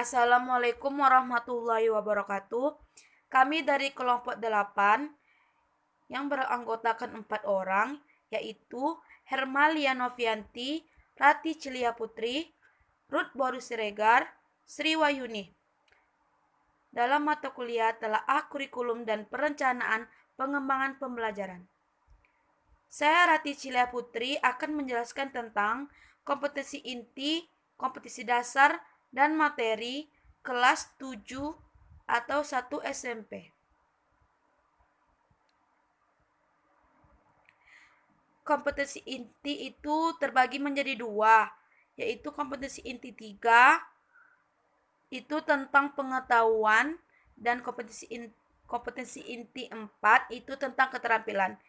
Assalamualaikum warahmatullahi wabarakatuh. Kami dari kelompok 8 yang beranggotakan 4 orang, yaitu Hermalia Novianti, Rati Cilia Putri, Ruth Boru Siregar, Sri Wayuni. Dalam mata kuliah telaah kurikulum dan perencanaan pengembangan pembelajaran. Saya Rati Cilia Putri akan menjelaskan tentang kompetensi inti, kompetensi dasar, dan materi kelas 7 atau 1 SMP. Kompetensi inti itu terbagi menjadi dua, yaitu kompetensi inti 3 itu tentang pengetahuan dan kompetensi inti 4 itu tentang keterampilan.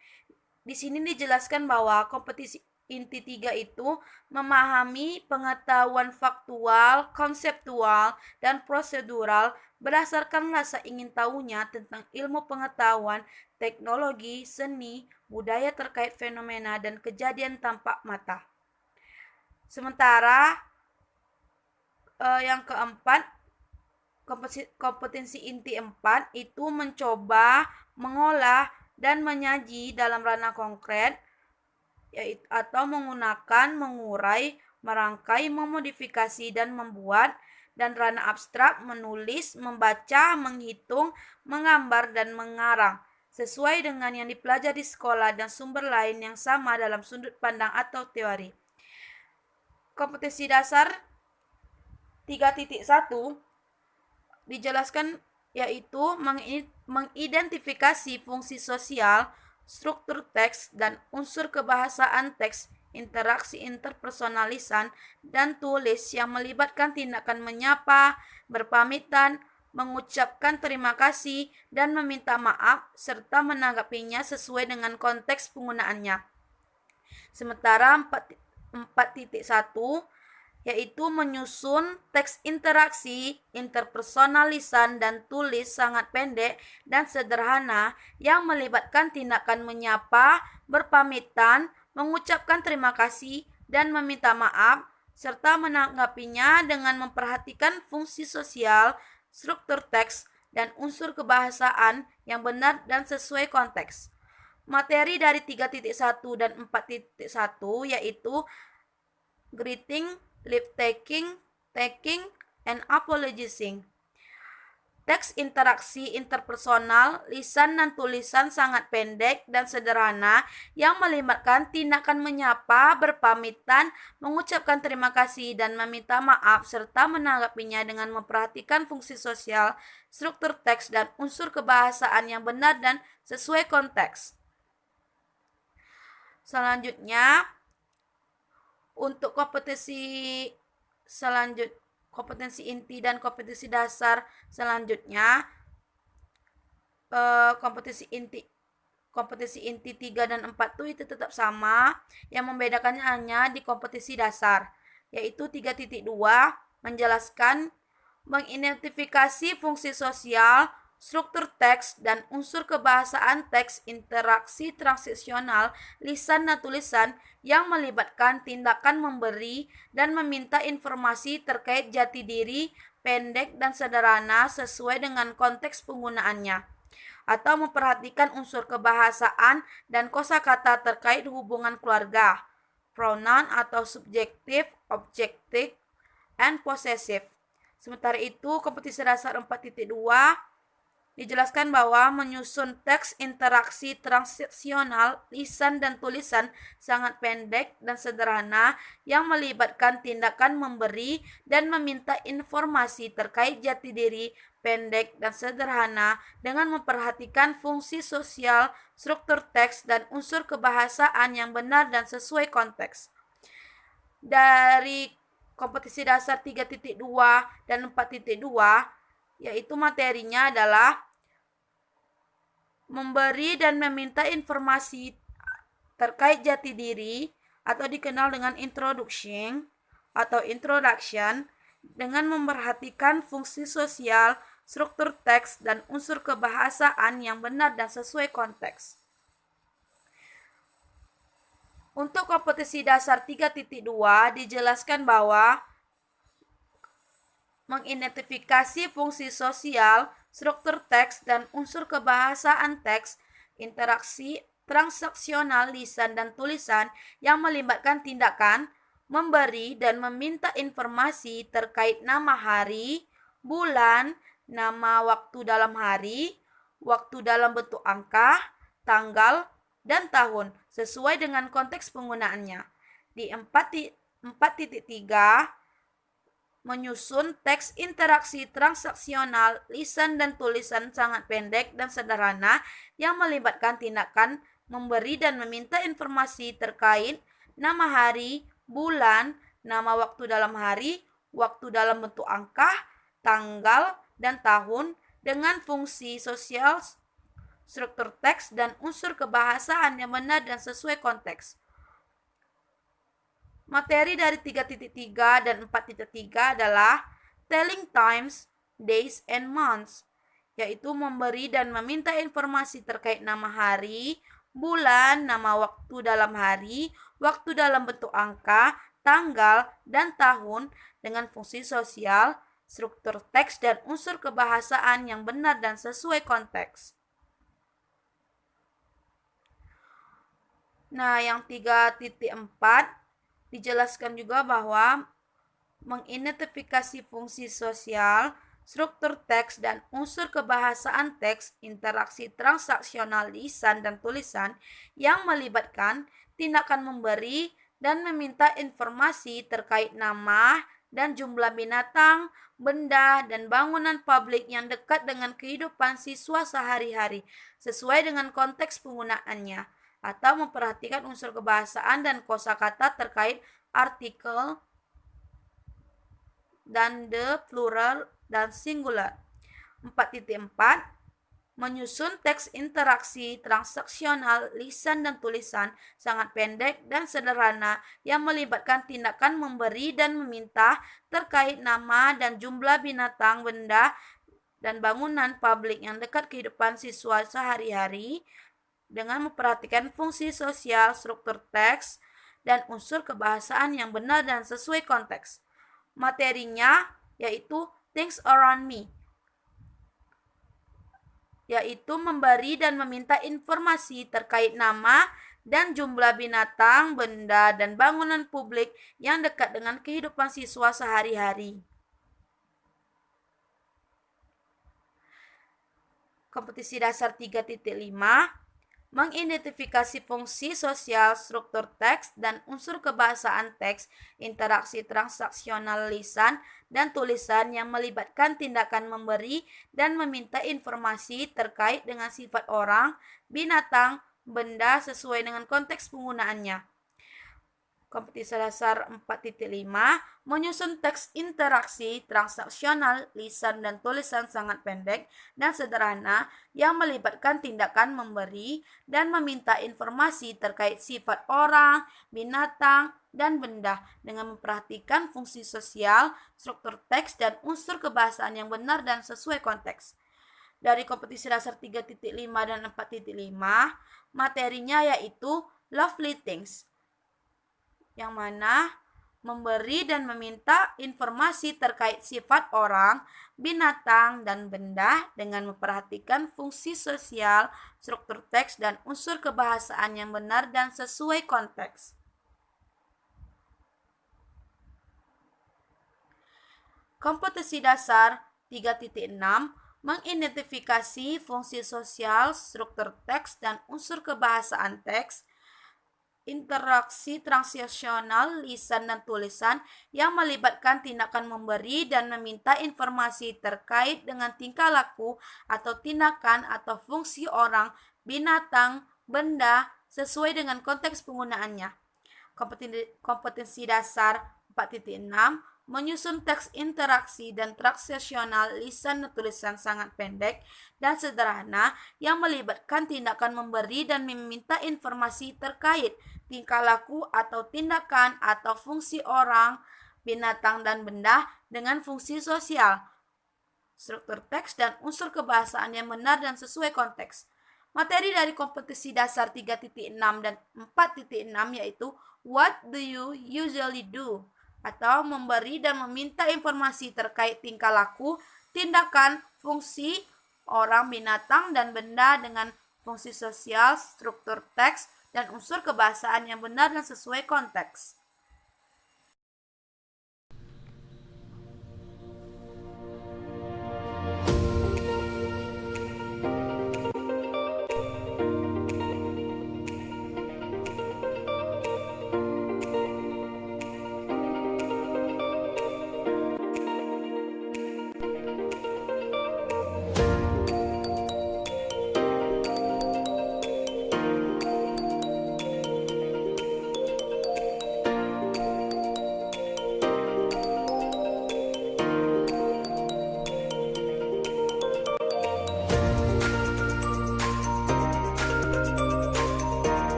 Di sini dijelaskan bahwa kompetensi inti 3 itu memahami pengetahuan faktual, konseptual, dan prosedural berdasarkan rasa ingin tahunya tentang ilmu pengetahuan, teknologi, seni, budaya terkait fenomena dan kejadian tampak mata. Sementara yang keempat, kompetensi inti 4 itu mencoba mengolah dan menyaji dalam ranah konkret atau menggunakan, mengurai, merangkai, memodifikasi, dan membuat, dan ranah abstrak menulis, membaca, menghitung, menggambar, dan mengarang sesuai dengan yang dipelajari di sekolah dan sumber lain yang sama dalam sudut pandang atau teori. Kompetensi dasar 3.1 dijelaskan yaitu mengidentifikasi fungsi sosial, struktur teks, dan unsur kebahasaan teks, interaksi interpersonalisan, dan tulis yang melibatkan tindakan menyapa, berpamitan, mengucapkan terima kasih, dan meminta maaf, serta menanggapinya sesuai dengan konteks penggunaannya. Sementara 4.1 yaitu menyusun teks interaksi, interpersonalisan, dan tulis sangat pendek dan sederhana yang melibatkan tindakan menyapa, berpamitan, mengucapkan terima kasih, dan meminta maaf, serta menanggapinya dengan memperhatikan fungsi sosial, struktur teks, dan unsur kebahasaan yang benar dan sesuai konteks. Materi dari 3.1 dan 4.1 yaitu greeting, leave taking, taking, and apologizing. Teks interaksi interpersonal, lisan dan tulisan sangat pendek dan sederhana yang melibatkan tindakan menyapa, berpamitan, mengucapkan terima kasih, dan meminta maaf, serta menanggapinya dengan memperhatikan fungsi sosial, struktur teks, dan unsur kebahasaan yang benar dan sesuai konteks. Selanjutnya, untuk kompetensi inti dan kompetensi dasar selanjutnya, kompetensi inti 3 dan 4 itu tetap sama, yang membedakannya hanya di kompetensi dasar, yaitu 3.2 menjelaskan mengidentifikasi fungsi sosial, struktur teks, dan unsur kebahasaan teks, interaksi transisional, lisan dan tulisan yang melibatkan tindakan memberi dan meminta informasi terkait jati diri, pendek dan sederhana sesuai dengan konteks penggunaannya, atau memperhatikan unsur kebahasaan dan kosakata terkait hubungan keluarga, pronoun atau subjektif, objektif, and possessive. Sementara itu, kompetensi dasar 4.2 dijelaskan bahwa menyusun teks interaksi transisional, lisan dan tulisan sangat pendek dan sederhana yang melibatkan tindakan memberi dan meminta informasi terkait jati diri, pendek dan sederhana dengan memperhatikan fungsi sosial, struktur teks, dan unsur kebahasaan yang benar dan sesuai konteks. Dari kompetensi dasar 3.2 dan 4.2 yaitu materinya adalah memberi dan meminta informasi terkait jati diri atau dikenal dengan introduction dengan memperhatikan fungsi sosial, struktur teks, dan unsur kebahasaan yang benar dan sesuai konteks. Untuk kompetensi dasar 3.2 dijelaskan bahwa mengidentifikasi fungsi sosial, struktur teks, dan unsur kebahasaan teks, interaksi transaksional lisan dan tulisan yang melibatkan tindakan memberi dan meminta informasi terkait nama hari, bulan, nama waktu dalam hari, waktu dalam bentuk angka, tanggal, dan tahun sesuai dengan konteks penggunaannya. Di 4.3 menyusun teks interaksi transaksional, lisan dan tulisan sangat pendek dan sederhana yang melibatkan tindakan memberi dan meminta informasi terkait nama hari, bulan, nama waktu dalam hari, waktu dalam bentuk angka, tanggal, dan tahun dengan fungsi sosial, struktur teks, dan unsur kebahasaan yang benar dan sesuai konteks. Materi dari 3.3 dan 4.3 adalah telling times, days, and months, yaitu memberi dan meminta informasi terkait nama hari, bulan, nama waktu dalam hari, waktu dalam bentuk angka, tanggal, dan tahun dengan fungsi sosial, struktur teks, dan unsur kebahasaan yang benar dan sesuai konteks. Nah, yang 3.4 dijelaskan juga bahwa mengidentifikasi fungsi sosial, struktur teks, dan unsur kebahasaan teks, interaksi transaksional lisan dan tulisan yang melibatkan tindakan memberi dan meminta informasi terkait nama dan jumlah binatang, benda, dan bangunan publik yang dekat dengan kehidupan siswa sehari-hari sesuai dengan konteks penggunaannya, atau memperhatikan unsur kebahasaan dan kosakata terkait artikel dan the, plural, dan singular. 4.4 menyusun teks interaksi transaksional lisan dan tulisan sangat pendek dan sederhana yang melibatkan tindakan memberi dan meminta terkait nama dan jumlah binatang, benda, dan bangunan publik yang dekat kehidupan siswa sehari-hari dengan memperhatikan fungsi sosial, struktur teks, dan unsur kebahasaan yang benar dan sesuai konteks. Materinya yaitu things around me, yaitu memberi dan meminta informasi terkait nama dan jumlah binatang, benda, dan bangunan publik yang dekat dengan kehidupan siswa sehari-hari. Kompetisi dasar 3.5 mengidentifikasi fungsi sosial, struktur teks, dan unsur kebahasaan teks, interaksi transaksional lisan dan tulisan yang melibatkan tindakan memberi dan meminta informasi terkait dengan sifat orang, binatang, benda sesuai dengan konteks penggunaannya. Kompetisi dasar 4.5 menyusun teks interaksi transaksional lisan dan tulisan sangat pendek dan sederhana yang melibatkan tindakan memberi dan meminta informasi terkait sifat orang, binatang, dan benda dengan memperhatikan fungsi sosial, struktur teks, dan unsur kebahasaan yang benar dan sesuai konteks. Dari kompetisi dasar 3.5 dan 4.5, materinya yaitu lovely things, yang mana memberi dan meminta informasi terkait sifat orang, binatang, dan benda dengan memperhatikan fungsi sosial, struktur teks, dan unsur kebahasaan yang benar dan sesuai konteks. Kompetisi dasar 3.6 mengidentifikasi fungsi sosial, struktur teks, dan unsur kebahasaan teks, interaksi transaksional lisan dan tulisan yang melibatkan tindakan memberi dan meminta informasi terkait dengan tingkah laku atau tindakan atau fungsi orang, binatang, benda sesuai dengan konteks penggunaannya. Kompetensi dasar 4.6 menyusun teks interaksi dan transaksional lisan dan tulisan sangat pendek dan sederhana yang melibatkan tindakan memberi dan meminta informasi terkait tingkah laku atau tindakan atau fungsi orang, binatang, dan benda dengan fungsi sosial, struktur teks, dan unsur kebahasaan yang benar dan sesuai konteks. Materi dari kompetisi dasar 3.6 dan 4.6 yaitu What do you usually do? atau memberi dan meminta informasi terkait tingkah laku, tindakan, fungsi orang, binatang, dan benda dengan fungsi sosial, struktur teks, dan unsur kebahasaan yang benar dan sesuai konteks.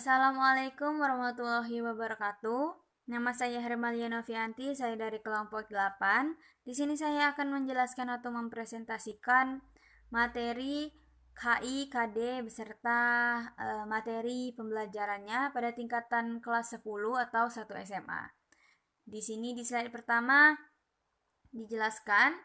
Assalamualaikum warahmatullahi wabarakatuh. Nama saya Hermalia Novianti, saya dari kelompok 8. Di sini saya akan menjelaskan atau mempresentasikan materi KI, KD beserta materi pembelajarannya pada tingkatan kelas 10 atau 1 SMA. Di sini di slide pertama dijelaskan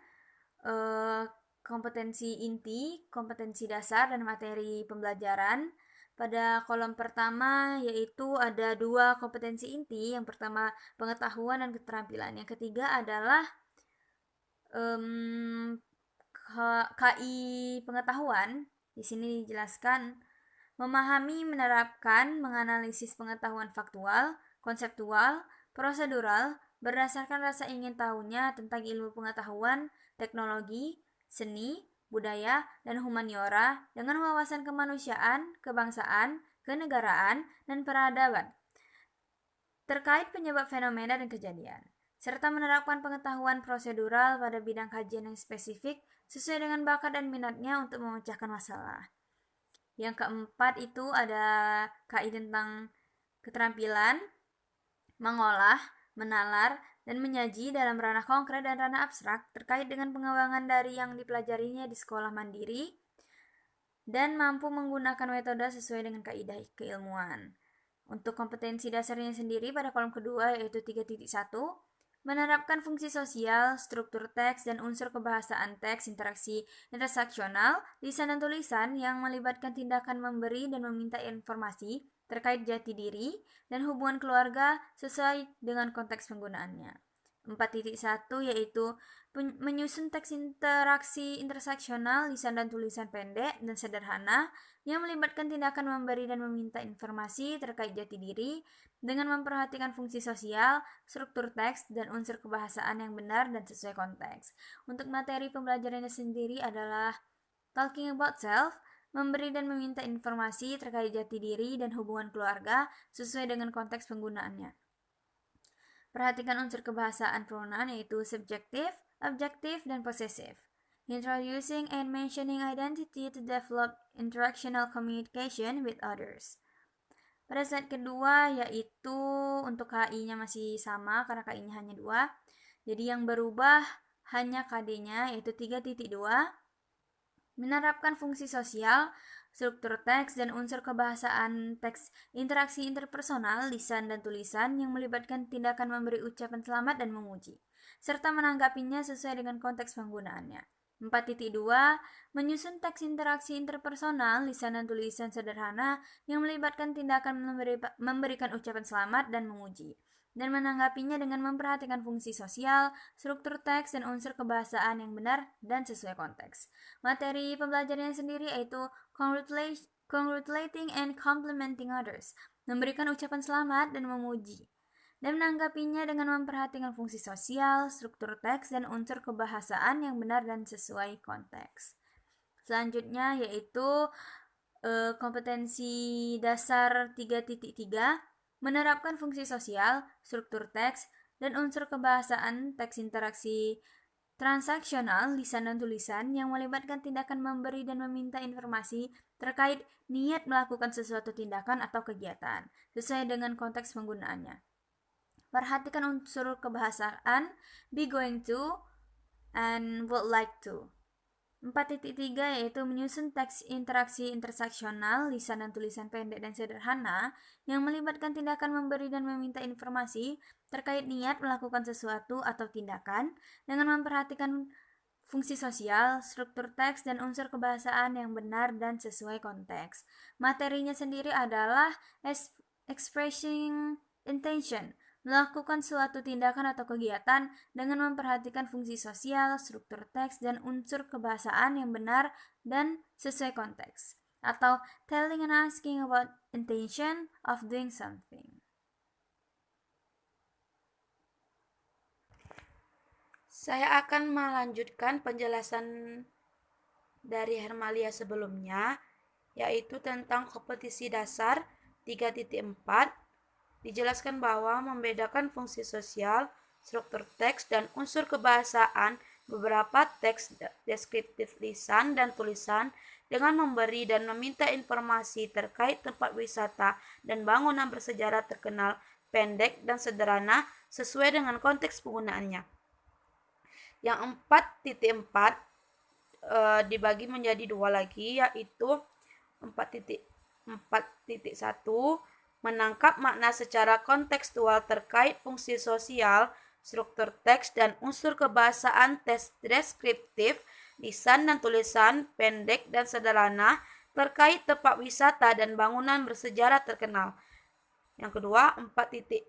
kompetensi inti, kompetensi dasar, dan materi pembelajaran. Pada kolom pertama yaitu ada 2 kompetensi inti. Yang pertama pengetahuan dan keterampilan. Yang ketiga adalah KI pengetahuan. Di sini dijelaskan memahami, menerapkan, menganalisis pengetahuan faktual, konseptual, prosedural, berdasarkan rasa ingin tahunya tentang ilmu pengetahuan, teknologi, seni, budaya, dan humaniora dengan wawasan kemanusiaan, kebangsaan, kenegaraan, dan peradaban terkait penyebab fenomena dan kejadian, serta menerapkan pengetahuan prosedural pada bidang kajian yang spesifik sesuai dengan bakat dan minatnya untuk memecahkan masalah. Yang keempat itu ada KI tentang keterampilan, mengolah, menalar, dan menyaji dalam ranah konkret dan ranah abstrak terkait dengan pengembangan dari yang dipelajarinya di sekolah mandiri dan mampu menggunakan metode sesuai dengan kaidah keilmuan. Untuk kompetensi dasarnya sendiri pada kolom kedua yaitu 3.1, menerapkan fungsi sosial, struktur teks, dan unsur kebahasaan teks, interaksi intersaksional, lisan dan tulisan yang melibatkan tindakan memberi dan meminta informasi terkait jati diri dan hubungan keluarga sesuai dengan konteks penggunaannya. 4.1 yaitu menyusun teks interaksi interseksional, lisan dan tulisan pendek dan sederhana yang melibatkan tindakan memberi dan meminta informasi terkait jati diri dengan memperhatikan fungsi sosial, struktur teks, dan unsur kebahasaan yang benar dan sesuai konteks. Untuk materi pembelajarannya sendiri adalah talking about self, memberi dan meminta informasi terkait jati diri dan hubungan keluarga sesuai dengan konteks penggunaannya. Perhatikan unsur kebahasaan pronoun yaitu subjektif, objektif, dan possessive. Introducing and mentioning identity to develop interactional communication with others. Pada slide kedua yaitu untuk KI-nya masih sama karena KI-nya hanya 2. Jadi yang berubah hanya KD-nya yaitu 3.2. Menerapkan fungsi sosial, struktur teks, dan unsur kebahasaan teks, interaksi interpersonal, lisan dan tulisan yang melibatkan tindakan memberi ucapan selamat dan memuji, serta menanggapinya sesuai dengan konteks penggunaannya. 4.2 menyusun teks interaksi interpersonal, lisan dan tulisan sederhana yang melibatkan tindakan memberikan ucapan selamat dan memuji, dan menanggapinya dengan memperhatikan fungsi sosial, struktur teks, dan unsur kebahasaan yang benar dan sesuai konteks. Materi pembelajarannya sendiri yaitu congratulating and complimenting others, memberikan ucapan selamat dan memuji, dan menanggapinya dengan memperhatikan fungsi sosial, struktur teks, dan unsur kebahasaan yang benar dan sesuai konteks. Selanjutnya yaitu kompetensi dasar 3.3, menerapkan fungsi sosial, struktur teks, dan unsur kebahasaan teks interaksi transaksional, lisan dan tulisan yang melibatkan tindakan memberi dan meminta informasi terkait niat melakukan sesuatu tindakan atau kegiatan sesuai dengan konteks penggunaannya. Perhatikan unsur kebahasaan be going to and would like to. 4.3 yaitu menyusun teks interaksi interseksional, lisan dan tulisan pendek dan sederhana yang melibatkan tindakan memberi dan meminta informasi terkait niat melakukan sesuatu atau tindakan dengan memperhatikan fungsi sosial, struktur teks, dan unsur kebahasaan yang benar dan sesuai konteks. Materinya sendiri adalah expressing intention, melakukan suatu tindakan atau kegiatan dengan memperhatikan fungsi sosial, struktur teks, dan unsur kebahasaan yang benar dan sesuai konteks. Atau telling and asking about intention of doing something. Saya akan melanjutkan penjelasan dari Hermalia sebelumnya, yaitu tentang kompetisi dasar 3.4. Dijelaskan bahwa membedakan fungsi sosial, struktur teks, dan unsur kebahasaan beberapa teks deskriptif lisan dan tulisan dengan memberi dan meminta informasi terkait tempat wisata dan bangunan bersejarah terkenal, pendek dan sederhana sesuai dengan konteks penggunaannya. Yang 4.4 dibagi menjadi dua lagi, yaitu 4.1 menangkap makna secara kontekstual terkait fungsi sosial, struktur teks dan unsur kebahasaan teks deskriptif, lisan dan tulisan, pendek dan sederhana terkait tempat wisata dan bangunan bersejarah terkenal. Yang kedua, 4.2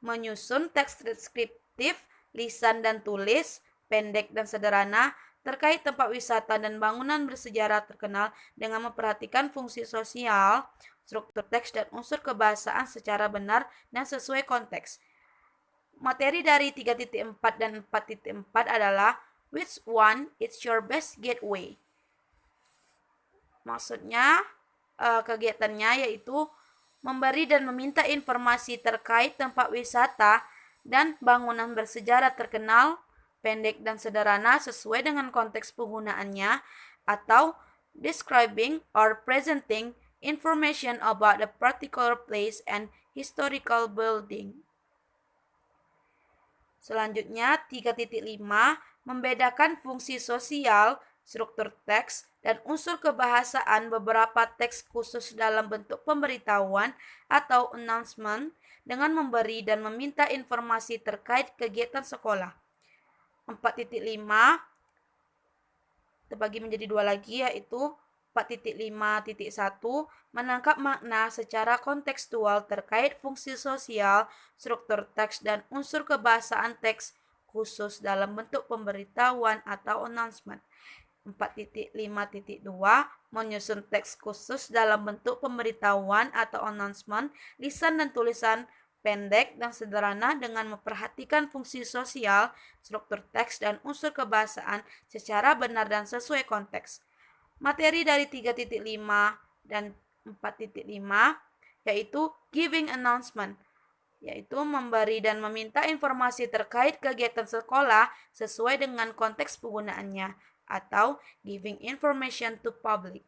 menyusun teks deskriptif, lisan dan tulis, pendek dan sederhana terkait tempat wisata dan bangunan bersejarah terkenal dengan memperhatikan fungsi sosial, struktur teks dan unsur kebahasaan secara benar dan sesuai konteks. Materi dari 3.4 dan 4.4 adalah which one is your best gateway. Maksudnya kegiatannya yaitu memberi dan meminta informasi terkait tempat wisata dan bangunan bersejarah terkenal, pendek dan sederhana sesuai dengan konteks penggunaannya, atau describing or presenting information about a particular place and historical building. Selanjutnya 3.5 membedakan fungsi sosial, struktur teks, dan unsur kebahasaan beberapa teks khusus dalam bentuk pemberitahuan atau announcement dengan memberi dan meminta informasi terkait kegiatan sekolah. 4.5 terbagi menjadi dua lagi, yaitu 4.5.1 menangkap makna secara kontekstual terkait fungsi sosial, struktur teks dan unsur kebahasaan teks khusus dalam bentuk pemberitahuan atau announcement. 4.5.2 menyusun teks khusus dalam bentuk pemberitahuan atau announcement, lisan dan tulisan, pendek dan sederhana dengan memperhatikan fungsi sosial, struktur teks dan unsur kebahasaan secara benar dan sesuai konteks. Materi dari 3.5 dan 4.5 yaitu giving announcement, yaitu memberi dan meminta informasi terkait kegiatan sekolah sesuai dengan konteks penggunaannya, atau giving information to public.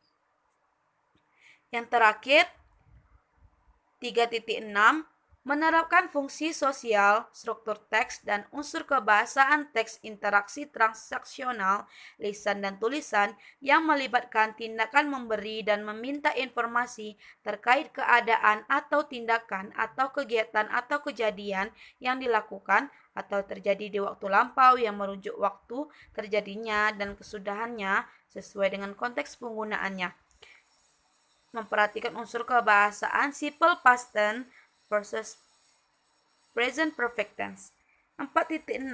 Yang terakhir 3.6 menerapkan fungsi sosial, struktur teks dan unsur kebahasaan teks interaksi transaksional, lisan dan tulisan yang melibatkan tindakan memberi dan meminta informasi terkait keadaan atau tindakan atau kegiatan atau kejadian yang dilakukan atau terjadi di waktu lampau yang merujuk waktu terjadinya dan kesudahannya sesuai dengan konteks penggunaannya. Memperhatikan unsur kebahasaan simple past tense versus present perfect tense. 4.6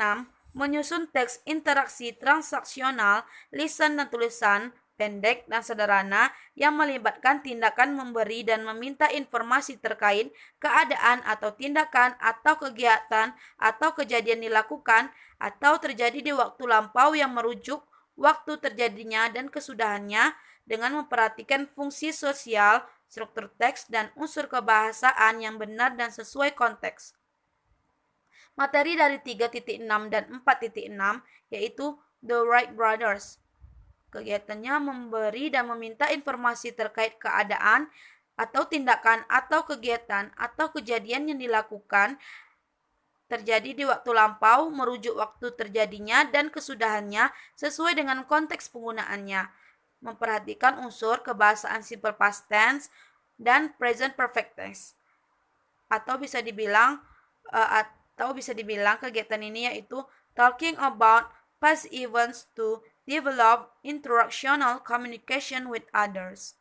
menyusun teks interaksi transaksional, lisan dan tulisan, pendek dan sederhana yang melibatkan tindakan memberi dan meminta informasi terkait keadaan atau tindakan atau kegiatan atau kejadian dilakukan atau terjadi di waktu lampau yang merujuk waktu terjadinya dan kesudahannya dengan memperhatikan fungsi sosial, struktur teks dan unsur kebahasaan yang benar dan sesuai konteks. Materi dari 3.6 dan 4.6 yaitu The Wright Brothers. Kegiatannya memberi dan meminta informasi terkait keadaan atau tindakan atau kegiatan atau kejadian yang dilakukan terjadi di waktu lampau merujuk waktu terjadinya dan kesudahannya sesuai dengan konteks penggunaannya. Memperhatikan unsur kebahasaan simple past tense dan present perfect tense. Atau bisa dibilang kegiatan ini yaitu talking about past events to develop interactional communication with others.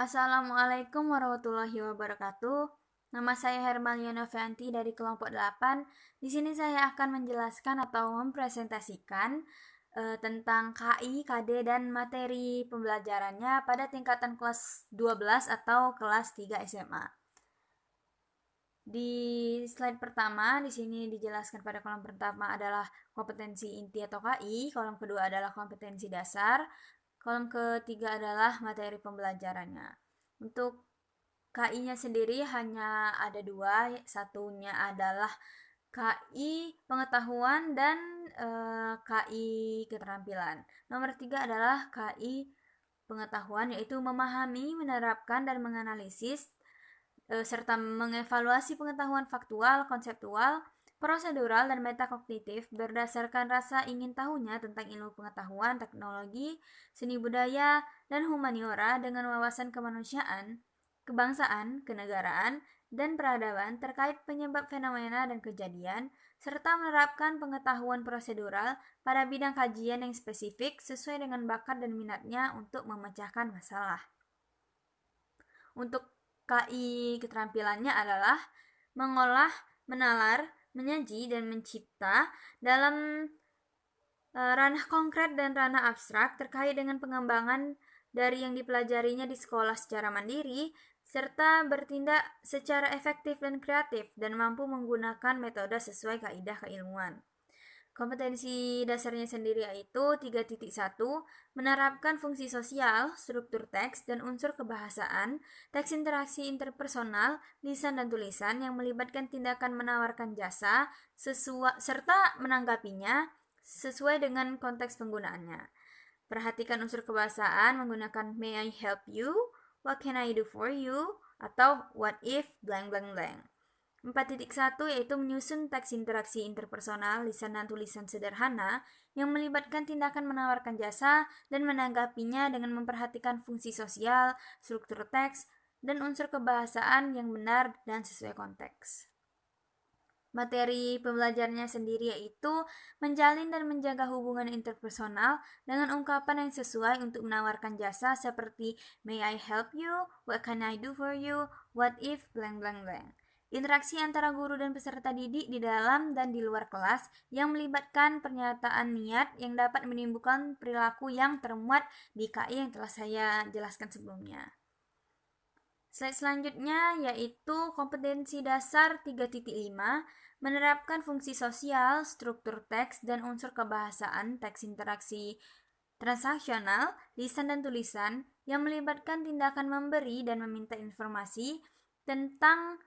Assalamualaikum warahmatullahi wabarakatuh. Nama saya Hermalia Novianti dari kelompok 8. Di sini saya akan menjelaskan atau mempresentasikan tentang KI, KD, dan materi pembelajarannya pada tingkatan kelas 12 atau kelas 3 SMA. Di slide pertama, di sini dijelaskan pada kolom pertama adalah kompetensi inti atau KI, kolom kedua adalah kompetensi dasar, kolom ketiga adalah materi pembelajarannya. Untuk KI-nya sendiri hanya ada dua, satunya adalah KI pengetahuan dan KI keterampilan. Nomor 3 adalah KI pengetahuan, yaitu memahami, menerapkan, dan menganalisis serta mengevaluasi pengetahuan faktual, konseptual, prosedural, dan metakognitif berdasarkan rasa ingin tahunya tentang ilmu pengetahuan, teknologi, seni budaya, dan humaniora dengan wawasan kemanusiaan, kebangsaan, kenegaraan, dan peradaban terkait penyebab fenomena dan kejadian, serta menerapkan pengetahuan prosedural pada bidang kajian yang spesifik sesuai dengan bakat dan minatnya untuk memecahkan masalah. Untuk KI keterampilannya adalah mengolah, menalar, menyaji, dan mencipta dalam ranah konkret dan ranah abstrak terkait dengan pengembangan dari yang dipelajarinya di sekolah secara mandiri, serta bertindak secara efektif dan kreatif dan mampu menggunakan metode sesuai kaidah keilmuan. Kompetensi dasarnya sendiri yaitu 3.1, menerapkan fungsi sosial, struktur teks, dan unsur kebahasaan, teks interaksi interpersonal, lisan dan tulisan yang melibatkan tindakan menawarkan jasa, serta menanggapinya sesuai dengan konteks penggunaannya. Perhatikan unsur kebahasaan menggunakan may I help you, what can I do for you, atau what if blank blank blank. 4.1 yaitu menyusun teks interaksi interpersonal, lisan dan tulisan sederhana yang melibatkan tindakan menawarkan jasa dan menanggapinya dengan memperhatikan fungsi sosial, struktur teks, dan unsur kebahasaan yang benar dan sesuai konteks. Materi pembelajarannya sendiri yaitu menjalin dan menjaga hubungan interpersonal dengan ungkapan yang sesuai untuk menawarkan jasa seperti may I help you, what can I do for you, what if blank blank blank. Interaksi antara guru dan peserta didik di dalam dan di luar kelas yang melibatkan pernyataan niat yang dapat menimbulkan perilaku yang termuat di KI yang telah saya jelaskan sebelumnya. Slide selanjutnya yaitu kompetensi dasar 3.5, menerapkan fungsi sosial, struktur teks, dan unsur kebahasaan teks interaksi transaksional, lisan dan tulisan yang melibatkan tindakan memberi dan meminta informasi tentang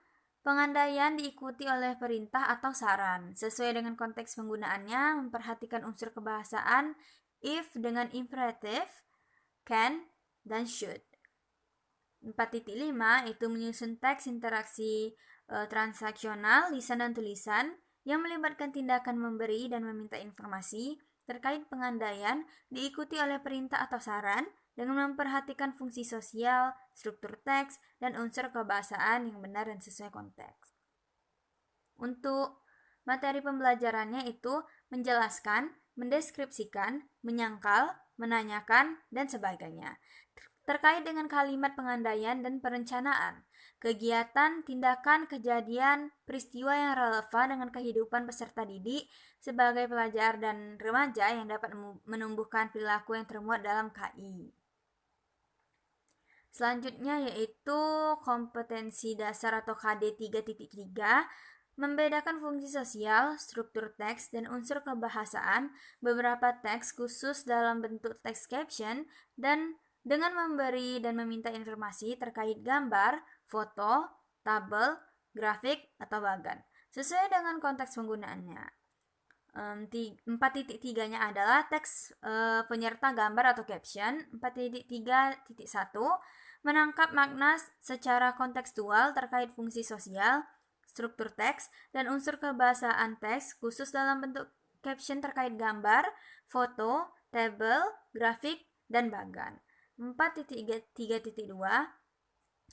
pengandaian diikuti oleh perintah atau saran. Sesuai dengan konteks penggunaannya, memperhatikan unsur kebahasaan if dengan imperative, can, dan should. 4.5 itu menyusun teks interaksi transaksional, lisan dan tulisan yang melibatkan tindakan memberi dan meminta informasi terkait pengandaian diikuti oleh perintah atau saran dengan memperhatikan fungsi sosial, struktur teks, dan unsur kebahasaan yang benar dan sesuai konteks. Untuk materi pembelajarannya itu menjelaskan, mendeskripsikan, menyangkal, menanyakan, dan sebagainya. Terkait dengan kalimat pengandaian dan perencanaan, kegiatan, tindakan, kejadian, peristiwa yang relevan dengan kehidupan peserta didik sebagai pelajar dan remaja yang dapat menumbuhkan perilaku yang termuat dalam KI. Selanjutnya yaitu kompetensi dasar atau KD 3.3, membedakan fungsi sosial, struktur teks, dan unsur kebahasaan beberapa teks khusus dalam bentuk teks caption dan dengan memberi dan meminta informasi terkait gambar, foto, tabel, grafik, atau bagan sesuai dengan konteks penggunaannya. 4.3-nya adalah teks penyerta gambar atau caption. 4.3.1 menangkap makna secara kontekstual terkait fungsi sosial, struktur teks, dan unsur kebahasaan teks khusus dalam bentuk caption terkait gambar, foto, tabel, grafik, dan bagan. 4.3.2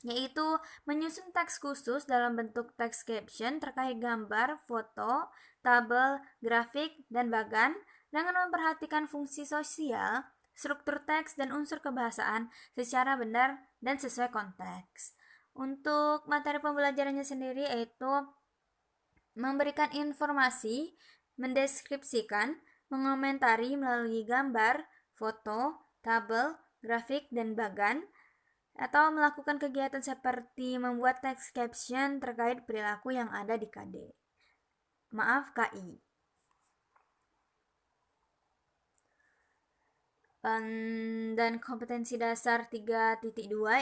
yaitu menyusun teks khusus dalam bentuk teks caption terkait gambar, foto, tabel, grafik, dan bagan dengan memperhatikan fungsi sosial, struktur teks dan unsur kebahasaan secara benar dan sesuai konteks. Untuk materi pembelajarannya sendiri yaitu memberikan informasi, mendeskripsikan, mengomentari melalui gambar, foto, tabel, grafik, dan bagan, atau melakukan kegiatan seperti membuat teks caption terkait perilaku yang ada di KD. Maaf, KI. Dan kompetensi dasar 3.2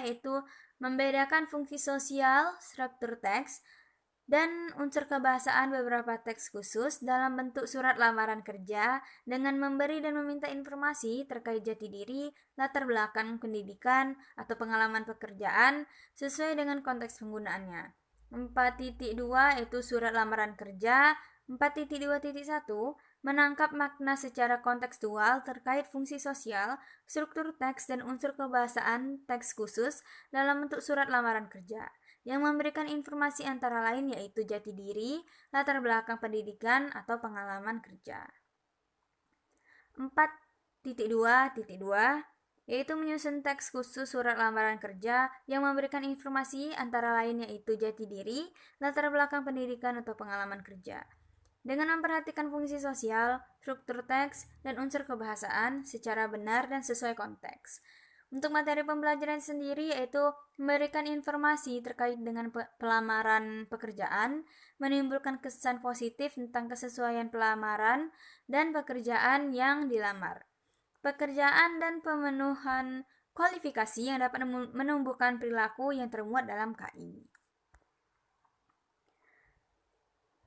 yaitu membedakan fungsi sosial, struktur teks, dan unsur kebahasaan beberapa teks khusus dalam bentuk surat lamaran kerja dengan memberi dan meminta informasi terkait jati diri, latar belakang pendidikan, atau pengalaman pekerjaan sesuai dengan konteks penggunaannya. 4.2 yaitu surat lamaran kerja. 4.2.1 menangkap makna secara kontekstual terkait fungsi sosial, struktur teks, dan unsur kebahasaan teks khusus dalam bentuk surat lamaran kerja yang memberikan informasi antara lain yaitu jati diri, latar belakang pendidikan, atau pengalaman kerja. 4.2.2 yaitu menyusun teks khusus surat lamaran kerja yang memberikan informasi antara lain yaitu jati diri, latar belakang pendidikan, atau pengalaman kerja. Dengan memperhatikan fungsi sosial, struktur teks, dan unsur kebahasaan secara benar dan sesuai konteks. Untuk materi pembelajaran sendiri yaitu memberikan informasi terkait dengan pelamaran pekerjaan, menimbulkan kesan positif tentang kesesuaian pelamaran dan pekerjaan yang dilamar. Pekerjaan dan pemenuhan kualifikasi yang dapat menumbuhkan perilaku yang termuat dalam KI.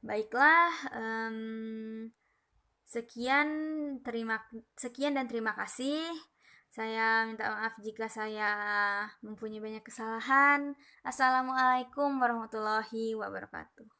Baiklah, sekian dan terima kasih. Saya minta maaf jika saya mempunyai banyak kesalahan. Assalamualaikum warahmatullahi wabarakatuh.